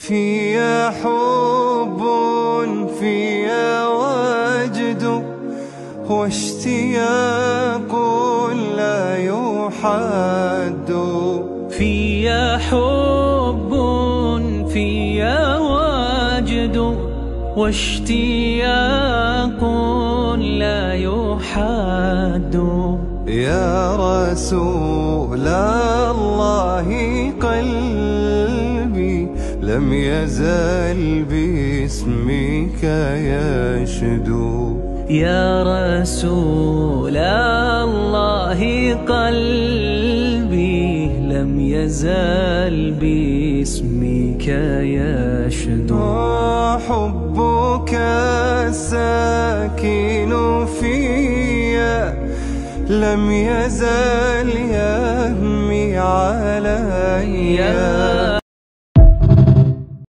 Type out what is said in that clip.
فيا حب فيا وجد واشتياق لا يحد. فيا حب فيا وجد واشتياق لا يحد. يا رسول الله قلبي لم يزل باسمك يشدو. يا رسول الله قلبي لم يزل باسمك يشدو. حبك الساكن فيا لم يزل يهمي علي.